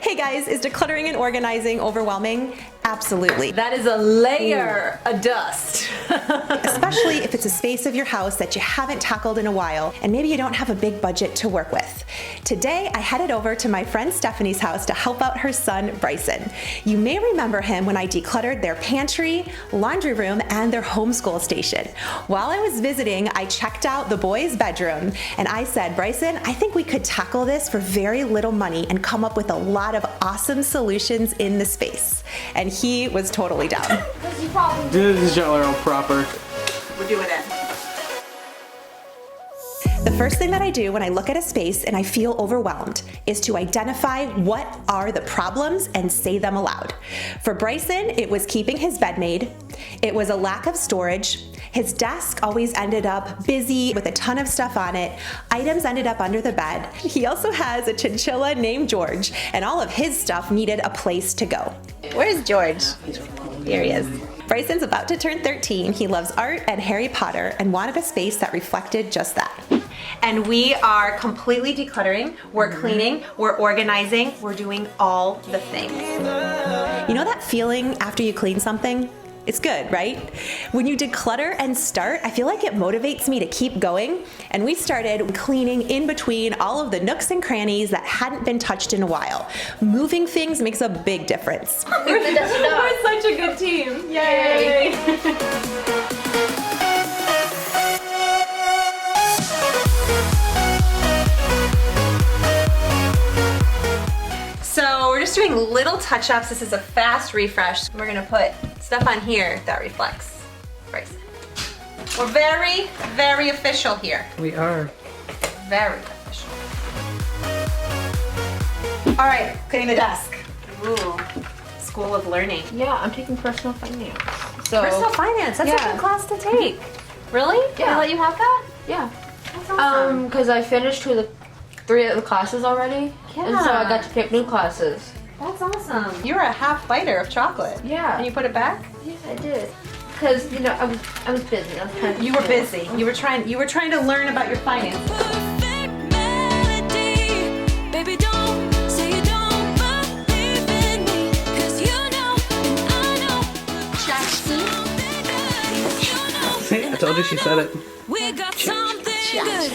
Hey guys, is decluttering and organizing overwhelming? Absolutely. That is a layer of dust. Especially if it's a space of your house that you haven't tackled in a while and maybe you don't have a big budget to work with. Today, I headed over to my friend Stephanie's house to help out her son, Bryson. You may remember him when I decluttered their pantry, laundry room, and their homeschool station. While I was visiting, I checked out the boys' bedroom and I said, Bryson, I think we could tackle this for very little money and come up with a lot of awesome solutions in the space. And he was totally down. This is general proper. We're doing it. The first thing that I do when I look at a space and I feel overwhelmed is to identify what are the problems and say them aloud. For Bryson, it was keeping his bed made. It was a lack of storage. His desk always ended up busy with a ton of stuff on it. Items ended up under the bed. He also has a chinchilla named George, and all of his stuff needed a place to go. Where's George? Here he is. Bryson's about to turn 13. He loves art and Harry Potter and wanted a space that reflected just that. And we are completely decluttering, we're cleaning, we're organizing, we're doing all the things. You know that feeling after you clean something? It's good, right? When you declutter and start, I feel like it motivates me to keep going. And we started cleaning in between all of the nooks and crannies that hadn't been touched in a while. Moving things makes a big difference. We're such a good team. Yay! So we're just doing little touch-ups. This is a fast refresh. We're gonna put stuff on here that reflects Bryson. We're very, very official here. We are. Very official. All right, cleaning the desk. Ooh, School of Learning. Yeah, I'm taking personal finance. So Personal finance, that's a good class to take. Really? Yeah. They let you have that? yeah, That's awesome. because I finished three of the classes already, and so I got to pick new classes. That's awesome. You're a half biter of chocolate. Yeah. And you put it back? Yes, I did. Because I was busy. I was trying to You were busy. You were trying to learn about your finances. Perfect melody. Baby, don't say you don't believe in me. 'Cause you know and I know. See, I told you she said it. We got something good.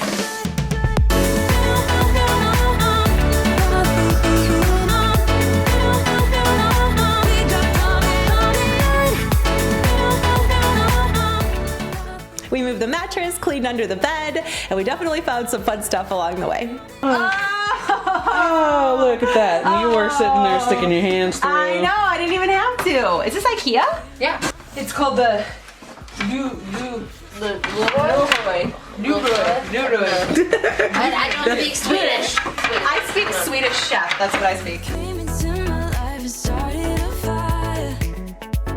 We moved the mattress, cleaned under the bed, and we definitely found some fun stuff along the way. Oh, look at that. And you were sitting there sticking your hands through. I know, I didn't even have to. Is this IKEA? Yeah. It's called the I don't speak Swedish. I speak Swedish chef, that's what I speak. Came into my life and started a fire.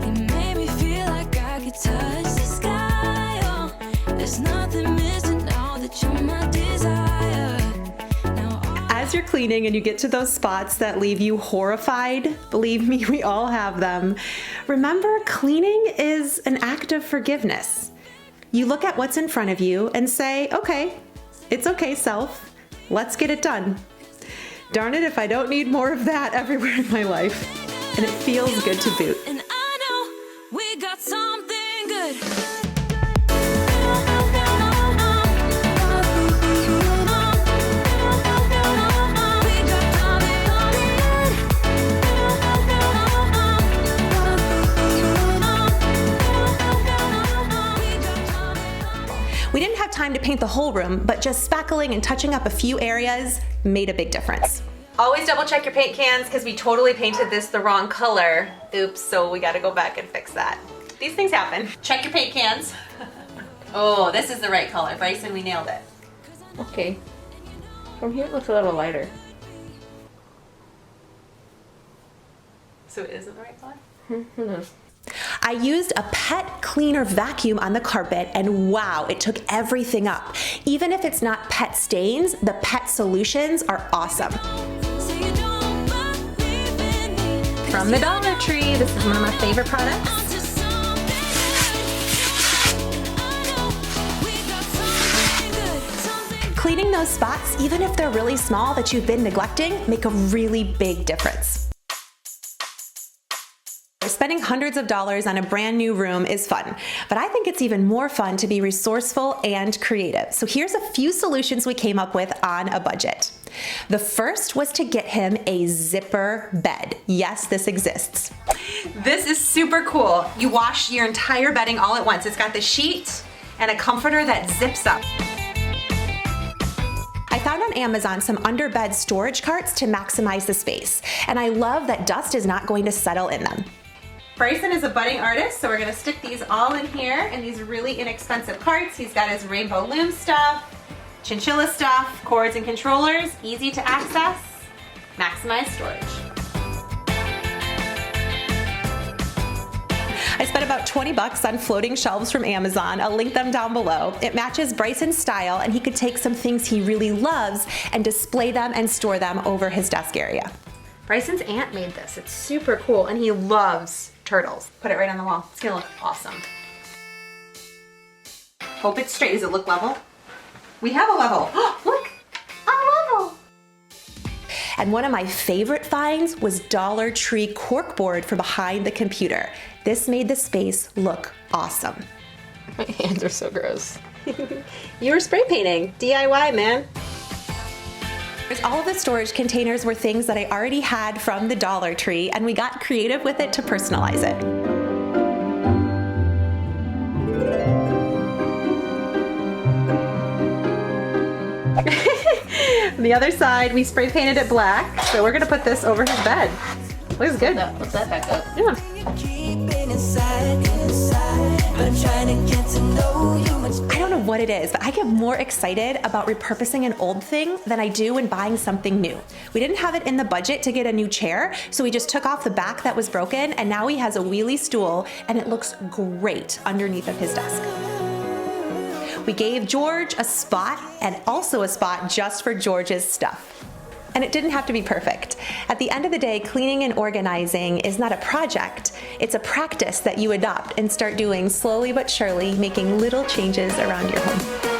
You made me feel like I could touch the sky. Oh, there's nothing missing now that you're my desire. As you're cleaning and you get to those spots that leave you horrified, believe me, we all have them. Remember, cleaning is an act of forgiveness. You look at what's in front of you and say, okay, it's okay, self, let's get it done. Darn it if I don't need more of that everywhere in my life. And it feels good to boot. And I know we got something good. We didn't have time to paint the whole room, but just spackling and touching up a few areas made a big difference. Always double check your paint cans because we totally painted this the wrong color. Oops, so we gotta go back and fix that. These things happen. Check your paint cans. Oh, this is the right color. Bryson, we nailed it. Okay. From here it looks a little lighter. So it isn't the right color? Who knows? I used a pet cleaner vacuum on the carpet and wow, it took everything up. Even if it's not pet stains, the pet solutions are awesome. From the Dollar Tree, this is one of my favorite products. Cleaning those spots, even if they're really small that you've been neglecting, make a really big difference. Spending hundreds of dollars on a brand new room is fun, but I think it's even more fun to be resourceful and creative. So here's a few solutions we came up with on a budget. The first was to get him a zipper bed. Yes, this exists. This is super cool. You wash your entire bedding all at once. It's got the sheet and a comforter that zips up. I found on Amazon some underbed storage carts to maximize the space, and I love that dust is not going to settle in them. Bryson is a budding artist, so we're gonna stick these all in here in these really inexpensive carts. He's got his rainbow loom stuff, chinchilla stuff, cords and controllers, easy to access, maximize storage. I spent about 20 bucks on floating shelves from Amazon. I'll link them down below. It matches Bryson's style, and he could take some things he really loves and display them and store them over his desk area. Bryson's aunt made this. It's super cool, and he loves turtles. Put it right on the wall. It's gonna look awesome. Hope it's straight. Does it look level? We have a level. Look, a level. And one of my favorite finds was Dollar Tree corkboard for behind the computer. This made the space look awesome. My hands are so gross. You were spray painting. DIY, man. All of the storage containers were things that I already had from the Dollar Tree, and we got creative with it to personalize it. On the other side, we spray painted it black, so we're gonna put this over his bed. Looks good. What's that back up? Yeah. I don't know what it is, but I get more excited about repurposing an old thing than I do when buying something new. We didn't have it in the budget to get a new chair, so we just took off the back that was broken, and now he has a wheelie stool, and it looks great underneath of his desk. We gave George a spot, and also a spot just for George's stuff. And it didn't have to be perfect. At the end of the day, cleaning and organizing is not a project. It's a practice that you adopt and start doing slowly but surely, making little changes around your home.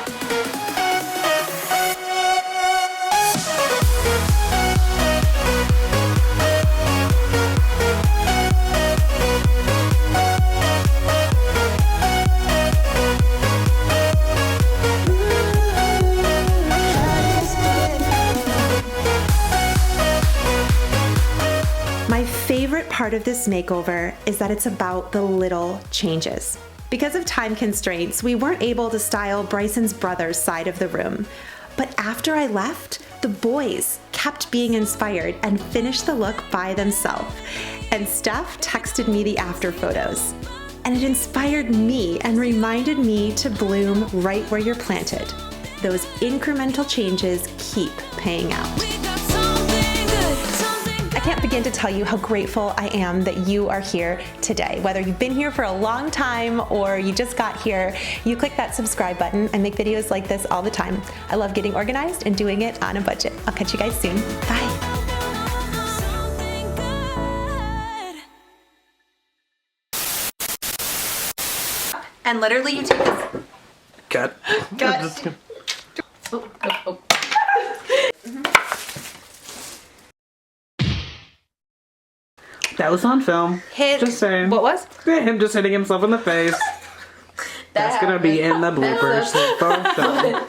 My favorite part of this makeover is that it's about the little changes. Because of time constraints, we weren't able to style Bryson's brother's side of the room. But after I left, the boys kept being inspired and finished the look by themselves. And Steph texted me the after photos. And it inspired me and reminded me to bloom right where you're planted. Those incremental changes keep paying out. I can't begin to tell you how grateful I am that you are here today. Whether you've been here for a long time or you just got here, you click that subscribe button. I make videos like this all the time. I love getting organized and doing it on a budget. I'll catch you guys soon. Bye. And literally you take this. Cut. Cut. Oh. That was on film. Just saying. What was? Him just hitting himself in the face. That's gonna be in the bloopers. Both of them.